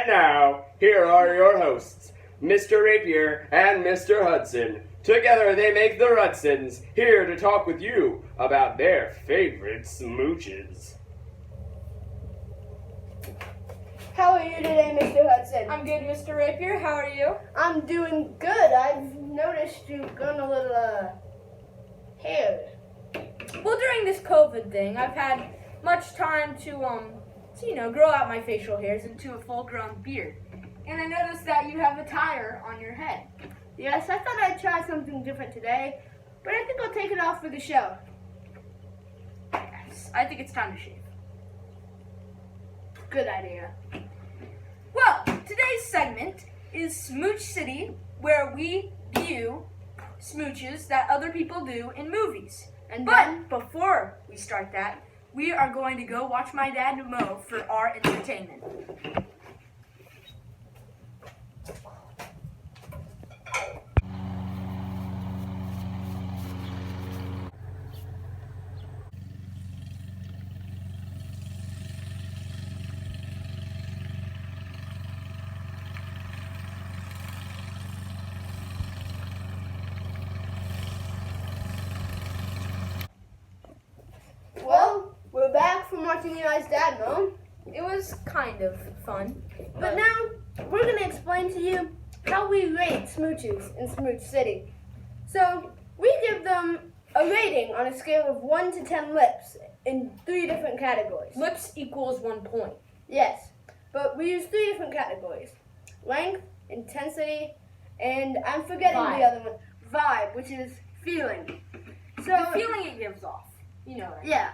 And now, here are your hosts, Mr. Rapier and Mr. Hudson. Together they make the Rudsons, here to talk with you about their favorite smooches. How are you today, Mr. Hudson? I'm good, Mr. Rapier. How are you? I'm doing good. I've noticed you've grown a little, hair. Well, during this COVID thing, I've had much time to, grow out my facial hairs into a full-grown beard. And I noticed that you have a tire on your head. Yes, I thought I'd try something different today, but I think I'll take it off for the show. Yes, I think it's time to shave. Good idea. Well, today's segment is Smooch City, where we view smooches that other people do in movies. But before we start that, we are going to go watch my dad mow for our entertainment. Well, we're back from watching you guys' dad mow. It was kind of fun. But now, we're going to explain to you how we rate smooches in Smooch City. So, we give them a rating on a scale of 1 to 10 lips in 3 different categories. Lips equals 1 point. Yes, but we use 3 different categories. Length, intensity, and I'm forgetting Vibe. the other one. Vibe, which is feeling. So, The feeling it gives off. You know that. yeah.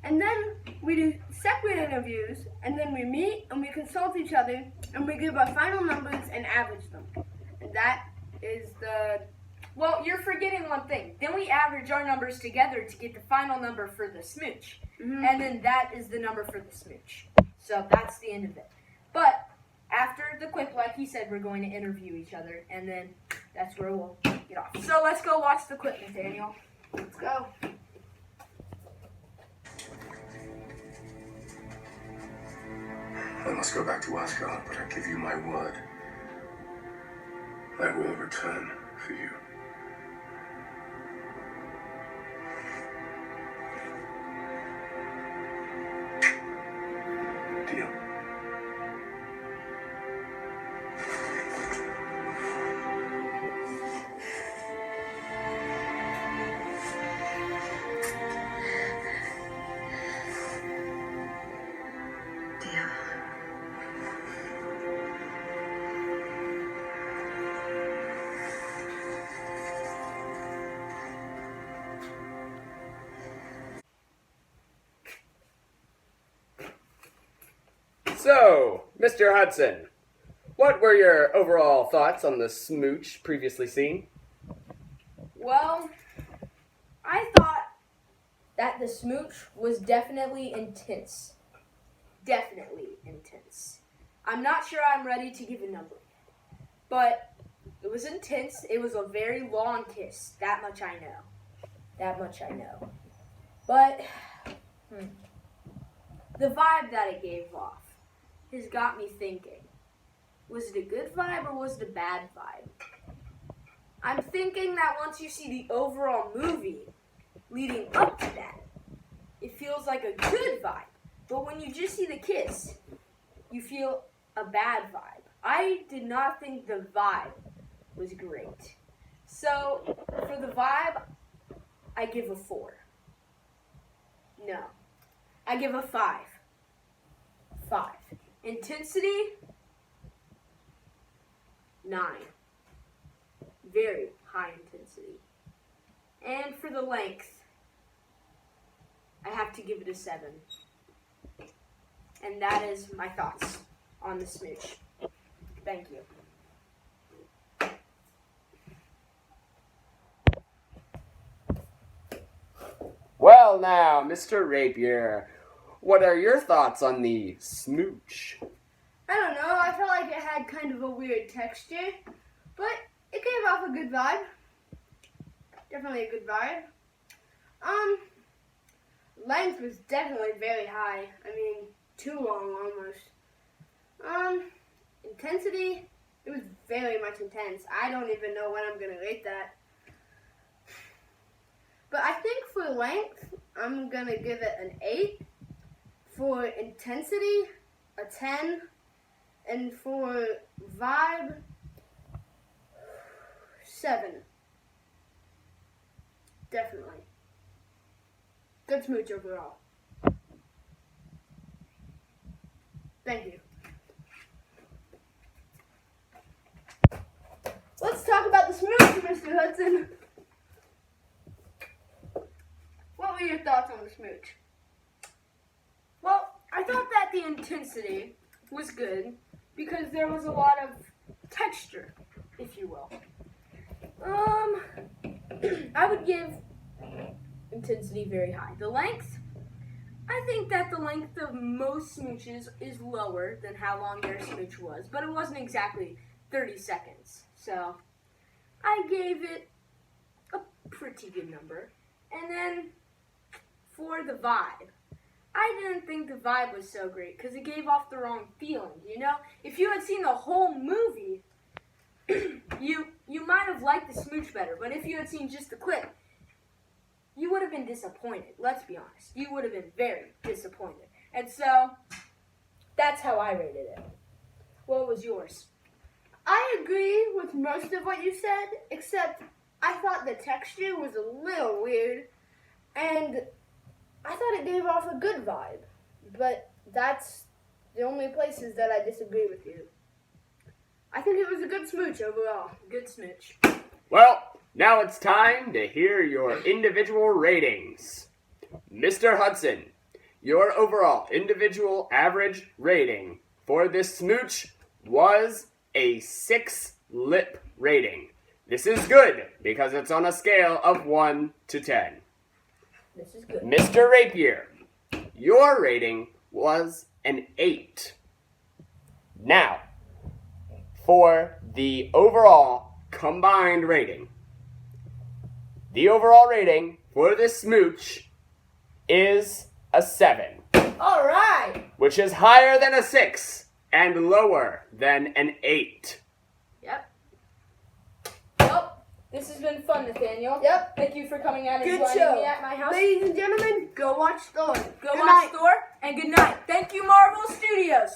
And then we do separate interviews, and then we meet and we consult each other, and we give our final numbers and average them. And that is the... Well, you're forgetting one thing. Then we average our numbers together to get the final number for the smooch. Mhm. And then that is the number for the smooch. So that's the end of it. But after the clip, like he said, we're going to interview each other. And then that's where we'll get off. So let's go watch the clip, Nathaniel. Let's go. I must go back to Asgard, but I give you my word. I will return for you. Deal. Deal. So, Mr. Hudson, what were your overall thoughts on the smooch previously seen? Well, I thought that the smooch was definitely intense. Definitely intense. I'm not sure I'm ready to give a number. But it was intense. It was a very long kiss. That much I know. That much I know. But the vibe that it gave off has got me thinking. Was it a good vibe or was it a bad vibe? I'm thinking that once you see the overall movie leading up to that, it feels like a good vibe. But when you just see the kiss, you feel a bad vibe. I did not think the vibe was great. So, for the vibe, I give a 4. No. I give a 5. 5. Intensity, 9. Very high intensity. And for the length, I have to give it a 7. And that is my thoughts on the smooch. Thank you. Well now, Mr. Rapier, what are your thoughts on the smooch? I don't know, I felt like it had kind of a weird texture, but it gave off a good vibe. Definitely a good vibe. Length was definitely very high. I mean, too long almost. Intensity, it was very much intense. I don't even know when I'm going to rate that. But I think for length, I'm going to give it an 8. For intensity, a 10. And for vibe, 7. Definitely. Good smooch overall. Thank you. Let's talk about the smooch, Mr. Hudson. What were your thoughts on the smooch? Well, I thought that the intensity was good because there was a lot of texture, if you will. I would give intensity very high. The length, I think that the length of most smooches is lower than how long their smooch was, but it wasn't exactly 30 seconds. So I gave it a pretty good number. And then for the vibe, I didn't think the vibe was so great because it gave off the wrong feeling, you know? If you had seen the whole movie, you might have liked the smooch better, but if you had seen just the clip, you would have been disappointed. Let's be honest. You would have been very disappointed. And so, that's how I rated it. What was yours? I agree with most of what you said, except I thought the texture was a little weird, and I thought it gave off a good vibe. But that's the only places that I disagree with you. I think it was a good smooch overall. Good smooch. Well, now it's time to hear your individual ratings. Mr. Hudson, your overall individual average rating for this smooch was a 6 lip rating. This is good because it's on a scale of 1 to 10. This is good. Mr. Rapier, your rating was an 8. Now, for the overall combined rating. The overall rating for this smooch is a 7. All right. Which is higher than a 6 and lower than an 8. Yep. Well, this has been fun, Nathaniel. Yep. Thank you for coming out and Good joining show. me at my house. Ladies and gentlemen, go watch Thor. Go Good watch night. Thor, and good night. Thank you, Marvel Studios.